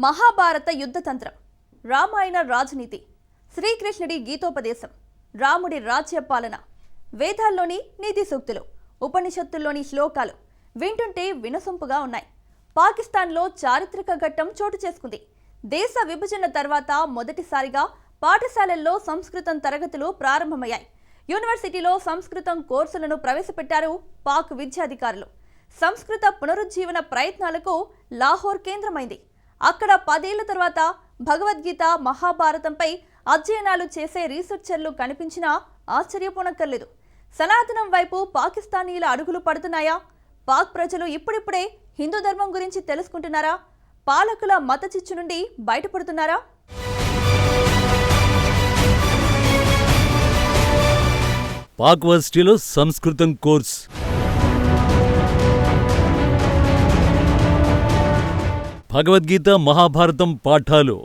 మహాభారత యుద్ధతంత్రం, రామాయణ రాజనీతి, శ్రీకృష్ణుడి గీతోపదేశం, రాముడి రాజ్యపాలన, వేదాల్లోని నీతి సూక్తులు, ఉపనిషత్తుల్లోని శ్లోకాలు వింటుంటే వినసొంపుగా ఉన్నాయి. పాకిస్తాన్లో చారిత్రక ఘట్టం చోటు చేసుకుంది. దేశ విభజన తర్వాత మొదటిసారిగా పాఠశాలల్లో సంస్కృతం తరగతులు ప్రారంభమయ్యాయి. యూనివర్సిటీలో సంస్కృతం కోర్సులను ప్రవేశపెట్టారు పాక్ విద్యాధికారులు. సంస్కృత పునరుజ్జీవన ప్రయత్నాలకు లాహోర్ కేంద్రమైంది. అక్కడ 10 ఏళ్ల తర్వాత భగవద్గీత, మహాభారతంపై అధ్యయనాలు చేసే రీసెర్చర్లు కనిపించినా ఆశ్చర్యపోనక్కర్లేదు. సనాతనం వైపు పాకిస్తానీల అడుగులు పడుతున్నాయా? పాక్ ప్రజలు ఇప్పుడిప్పుడే హిందూ ధర్మం గురించి తెలుసుకుంటున్నారా? పాలకుల మత చిచ్చు నుండి బయటపడుతున్నారా? పాక్ వర్సిటీలో సంస్కృతం కోర్స్. భగవద్గీత, మహాభారతం పాఠాలు.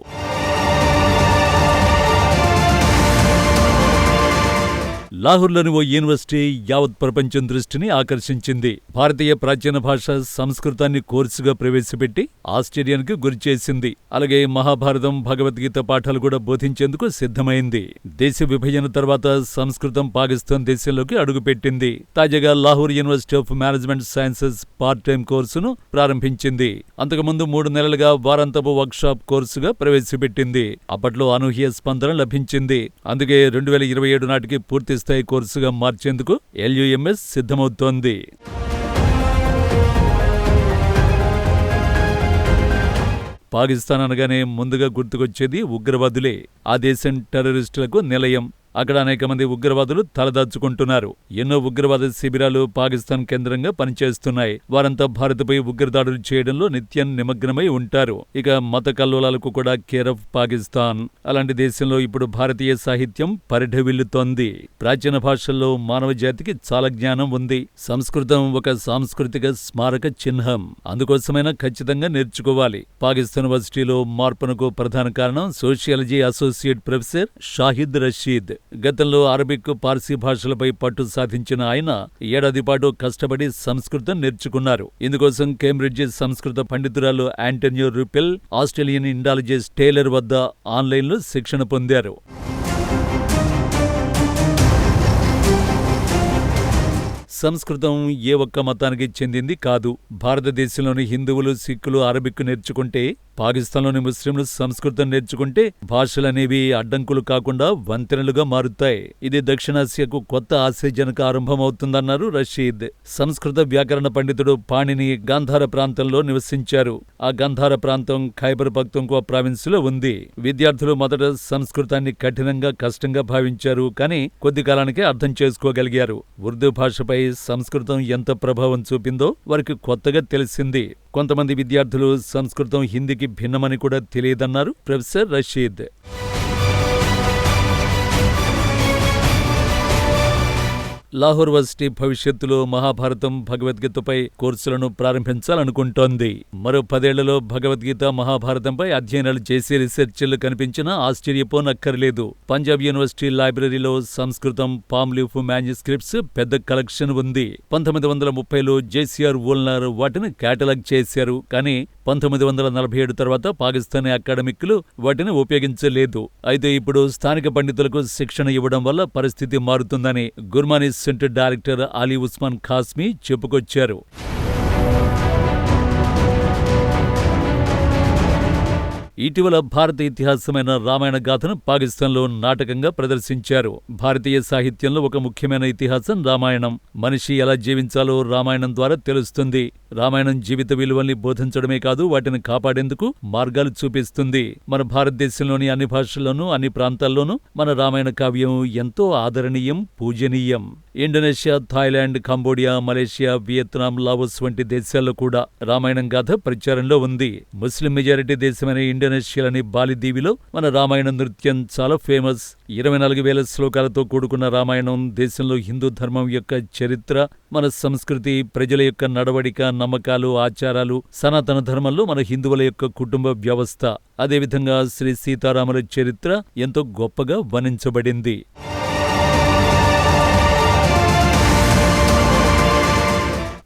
లాహోర్లోని ఓ యూనివర్సిటీ యావత్ ప్రపంచం దృష్టిని ఆకర్షించింది. భారతీయ ప్రాచీన భాష సంస్కృతాన్ని కోర్సుగా ప్రవేశపెట్టి ఆశ్చర్యానికి గురిచేసింది. అలాగే మహాభారతం, భగవద్గీత పాఠాలు కూడా బోధించేందుకు సిద్ధమైంది. దేశ విభజన తర్వాత సంస్కృతం పాకిస్తాన్ దేశంలోకి అడుగుపెట్టింది. తాజాగా Lahore university of management sciences part time కోర్సును ప్రారంభించింది. అంతకుముందు 3 నెలలుగా వారాంతపు వర్క్షాప్ కోర్సుగా ప్రవేశపెట్టింది. అప్పట్లో అనూహ్య స్పందన లభించింది. అందుకే 2027 నాటికి పూర్తి స్థాయి కోర్సుగా మార్చేందుకు LUMS సిద్ధమవుతోంది. పాకిస్తాన్ అనగానే ముందుగా గుర్తుకొచ్చేది ఉగ్రవాదులే. ఆ దేశం టెర్రరిస్టులకు నిలయం. అక్కడ అనేక మంది ఉగ్రవాదులు తలదాచుకుంటున్నారు. ఎన్నో ఉగ్రవాద శిబిరాలు పాకిస్తాన్ కేంద్రంగా పనిచేస్తున్నాయి. వారంతా భారత్పై ఉగ్రదాడులు చేయడంలో నిత్యం నిమగ్నమై ఉంటారు. ఇక మత కల్లోలాలకు కూడా కేర్ ఆఫ్ పాకిస్తాన్. అలాంటి దేశంలో ఇప్పుడు భారతీయ సాహిత్యం పరిఢవిల్లుతోంది. ప్రాచీన భాషల్లో మానవ జాతికి చాలా జ్ఞానం ఉంది. సంస్కృతం ఒక సాంస్కృతిక స్మారక చిహ్నం. అందుకోసమైనా ఖచ్చితంగా నేర్చుకోవాలి. పాకిస్తాన్ వర్సిటీలో మార్పునకు ప్రధాన కారణం sociology associate professor Shahid Rasheed. గతంలో అరబిక్, పార్సీ భాషలపై పట్టు సాధించిన ఆయన 1 ఏడాది పాటు కష్టపడి సంస్కృతం నేర్చుకున్నారు. ఇందుకోసం కేంబ్రిడ్జ్ సంస్కృత పండితురాలు ఆంటోనియో రూపెల్, ఆస్ట్రేలియన్ ఇండాలజిస్ట్ టేలర్ వద్ద ఆన్లైన్లో శిక్షణ పొందారు. సంస్కృతం ఏ ఒక్క మతానికి చెందింది కాదు. భారతదేశంలోని హిందువులు, సిక్కులు అరబిక్ నేర్చుకుంటే, పాకిస్తాన్లోని ముస్లింలు సంస్కృతం నేర్చుకుంటే భాషలనేవి అడ్డంకులు కాకుండా వంతెనలుగా మారుతాయి. ఇది దక్షిణాసియాకు కొత్త ఆశాజనక ఆరంభమవుతుందన్నారు రషీద్. సంస్కృత వ్యాకరణ పండితుడు పాణిని గాంధార ప్రాంతంలో నివసించారు. ఆ గాంధార ప్రాంతం ఖైబర్ పఖ్తూన్ఖ్వా ప్రావిన్స్లో ఉంది. విద్యార్థులు మొదట సంస్కృతాన్ని కఠినంగా, కష్టంగా భావించారు. కానీ కొద్ది కాలానికే అర్థం చేసుకోగలిగారు. ఉర్దూ భాషపై సంస్కృతం ఎంత ప్రభావం చూపిందో వారికి కొత్తగా తెలిసింది. కొంతమంది విద్యార్థులు సంస్కృతం హిందీకి భిన్నమని కూడా తెలియదన్నారు ప్రొఫెసర్ రషీద్. లాహోర్ వర్సిటీ భవిష్యత్తులో మహాభారతం, భగవద్గీతపై కోర్సులను ప్రారంభించాలనుకుంటోంది. మరో 10 ఏళ్లలో భగవద్గీత, మహాభారతంపై అధ్యయనాలు చేసే రీసెర్చర్లు కనిపించినా ఆశ్చర్యపోనక్కర్లేదు. పంజాబ్ యూనివర్సిటీ లైబ్రరీలో సంస్కృతం పామ్ లీఫ్ మ్యాన్యుస్క్రిప్ట్స్ పెద్ద కలెక్షన్ ఉంది. 1930లో JCR వోల్నర్ వాటిని కేటలాగ్ చేశారు. కానీ 1947 తర్వాత పాకిస్తానీ అకాడమిక్లు వాటిని ఉపయోగించలేదు. అయితే ఇప్పుడు స్థానిక పండితులకు శిక్షణ ఇవ్వడం వల్ల పరిస్థితి మారుతుందని గుర్మానీ సెంటర్ డైరెక్టర్ అలీ ఉస్మాన్ ఖాస్మీ చెప్పుకొచ్చారు. ఇటీవల భారత ఇతిహాసమైన రామాయణ గాథను పాకిస్తాన్లో నాటకంగా ప్రదర్శించారు. భారతీయ సాహిత్యంలో ఒక ముఖ్యమైన ఇతిహాసం రామాయణం. మనిషి ఎలా జీవించాలో రామాయణం ద్వారా తెలుస్తుంది. రామాయణం జీవిత విలువల్ని బోధించడమే కాదు, వాటిని కాపాడేందుకు మార్గాలు చూపిస్తుంది. మన భారతదేశంలోని అన్ని భాషల్లోనూ, అన్ని ప్రాంతాల్లోనూ మన రామాయణ కావ్యం ఎంతో ఆదరణీయం, పూజనీయం. Indonesia, Thailand, Cambodia, Malaysia, Vietnam, Laos వంటి దేశాల్లో కూడా రామాయణం గాథ ప్రచారంలో ఉంది. ముస్లిం మెజారిటీ దేశమైన ఇండోనేషియాలోని బాలి దీవిలో మన రామాయణ నృత్యం చాలా ఫేమస్. 24,000 శ్లోకాలతో కూడుకున్న రామాయణం దేశంలో హిందూ ధర్మం యొక్క చరిత్ర, మన సంస్కృతి, ప్రజల యొక్క నడవడిక, నమ్మకాలు, ఆచారాలు, సనాతన ధర్మంలో మన హిందువుల యొక్క కుటుంబ వ్యవస్థ, అదేవిధంగా శ్రీ సీతారాముల చరిత్ర ఎంతో గొప్పగా వర్ణించబడింది.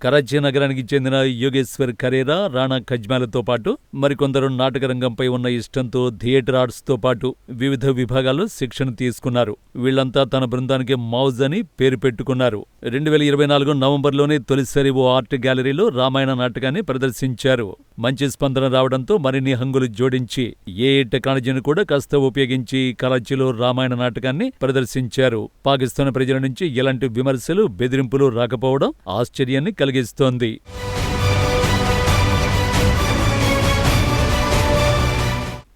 కరాచీ నగరానికి చెందిన యోగేశ్వర్ కరేరా, రాణా కజ్మాలతో పాటు మరికొందరు నాటక రంగంపై ఉన్న ఇష్టంతో థియేటర్ ఆర్ట్స్తో పాటు వివిధ విభాగాల్లో శిక్షణ తీసుకున్నారు. వీళ్లంతా తన బృందానికి మౌజ్ అని పేరు పెట్టుకున్నారు. 2024 నవంబర్లోనే తొలిసారి ఓ ఆర్ట్ గ్యాలరీలో రామాయణ నాటకాన్ని ప్రదర్శించారు. మంచి స్పందన రావడంతో మరిన్ని హంగులు జోడించి ఏఐ టెక్నాలజీని కూడా కాస్త ఉపయోగించి కరాచీలో రామాయణ నాటకాన్ని ప్రదర్శించారు. పాకిస్తాన్ ప్రజల నుంచి ఎలాంటి విమర్శలు, బెదిరింపులు రాకపోవడం ఆశ్చర్యాన్ని కలిగిస్తోంది.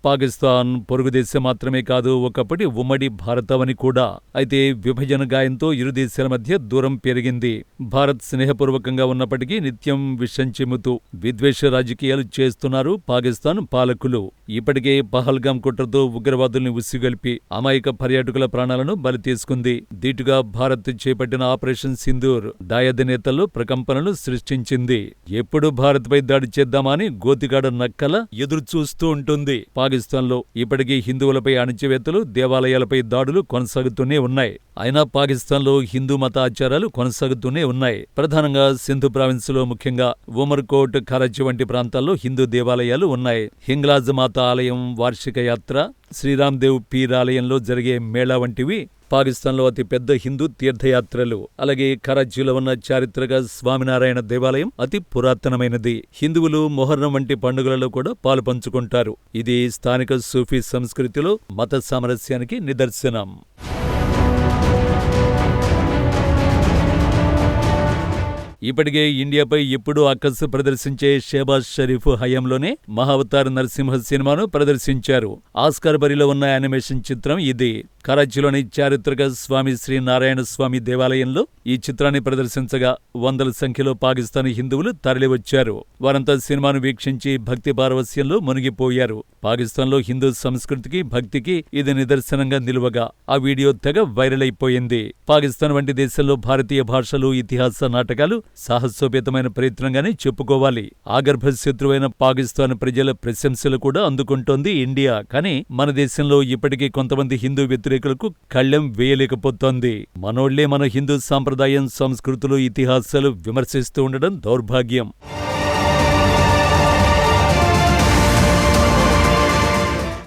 పాకిస్తాన్ పొరుగుదేశం మాత్రమే కాదు, ఒకప్పటి ఉమ్మడి భారతవని కూడా. అయితే విభజన గాయంతో ఇరు దేశాల మధ్య దూరం పెరిగింది. భారత్ స్నేహపూర్వకంగా ఉన్నప్పటికీ నిత్యం విషం చిమ్ముతూ విద్వేష రాజకీయాలు చేస్తున్నారు పాకిస్తాన్ పాలకులు. ఇప్పటికే పహల్గాం కుట్రతో ఉగ్రవాదుల్ని ఉసిగొల్పి అమాయక పర్యాటకుల ప్రాణాలను బలి తీసుకుంది. దీటుగా భారత్ చేపట్టిన ఆపరేషన్ సింధూర్ దాయాది నేతల్లో ప్రకంపనలు సృష్టించింది. ఎప్పుడు భారత్పై దాడి చేద్దామని గోతిగాడ నక్కల ఎదురుచూస్తూ ఉంటుంది. పాకిస్తాన్లో ఇప్పటికీ హిందువులపై అణచివేతలు, దేవాలయాలపై దాడులు కొనసాగుతూనే ఉన్నాయి. అయినా పాకిస్తాన్లో హిందూ మత ఆచారాలు కొనసాగుతూనే ఉన్నాయి. ప్రధానంగా సింధు ప్రావిన్స్లో, ముఖ్యంగా ఉమర్కోట్, కరాచీ వంటి ప్రాంతాల్లో హిందూ దేవాలయాలు ఉన్నాయి. హింగ్లాజ్ మాత ఆలయం వార్షిక యాత్ర, శ్రీరామ్దేవ్ పీర్ ఆలయంలో జరిగే మేళా వంటివి పాకిస్తాన్లో అతి పెద్ద హిందూ తీర్థయాత్రలు. అలాగే కరాచీలో ఉన్న చారిత్రక స్వామినారాయణ దేవాలయం అతి పురాతనమైనది. హిందువులు మొహర్రం వంటి పండుగలలో కూడా పాలు పంచుకుంటారు. ఇది స్థానిక సూఫీ సంస్కృతిలో మత సామరస్యానికి నిదర్శనం. ఇప్పటికే ఇండియాపై ఎప్పుడూ అక్కసు ప్రదర్శించే షెహబాజ్ షరీఫ్ హయాంలోనే మహావతార్ నరసింహ సినిమాను ప్రదర్శించారు. ఆస్కార్ బరిలో ఉన్న యానిమేషన్ చిత్రం ఇది. కరాచీలోని చారిత్రక స్వామి శ్రీ నారాయణ స్వామి దేవాలయంలో ఈ చిత్రాన్ని ప్రదర్శించగా వందల సంఖ్యలో పాకిస్తానీ హిందువులు తరలివచ్చారు. వారంతా సినిమాను వీక్షించి భక్తి పారవస్యంలో మునిగిపోయారు. పాకిస్తాన్లో హిందూ సంస్కృతికి, భక్తికి ఇది నిదర్శనంగా నిలువగా ఆ వీడియో తెగ వైరల్ అయిపోయింది. పాకిస్తాన్ వంటి దేశంలో భారతీయ భాషలు, ఇతిహాస నాటకాలు సాహసోపేతమైన ప్రయత్నంగానే చెప్పుకోవాలి. ఆగర్భ శత్రువైన పాకిస్తాన్ ప్రజల ప్రశంసలు కూడా అందుకుంటోంది ఇండియా. కానీ మన దేశంలో ఇప్పటికీ కొంతమంది హిందూ వ్యతిరేకులకు కళ్ళెం వేయలేకపోతోంది. మనోళ్లే మన హిందూ సాంప్రదాయం, సంస్కృతులు, ఇతిహాసాలు విమర్శిస్తూ ఉండడం దౌర్భాగ్యం.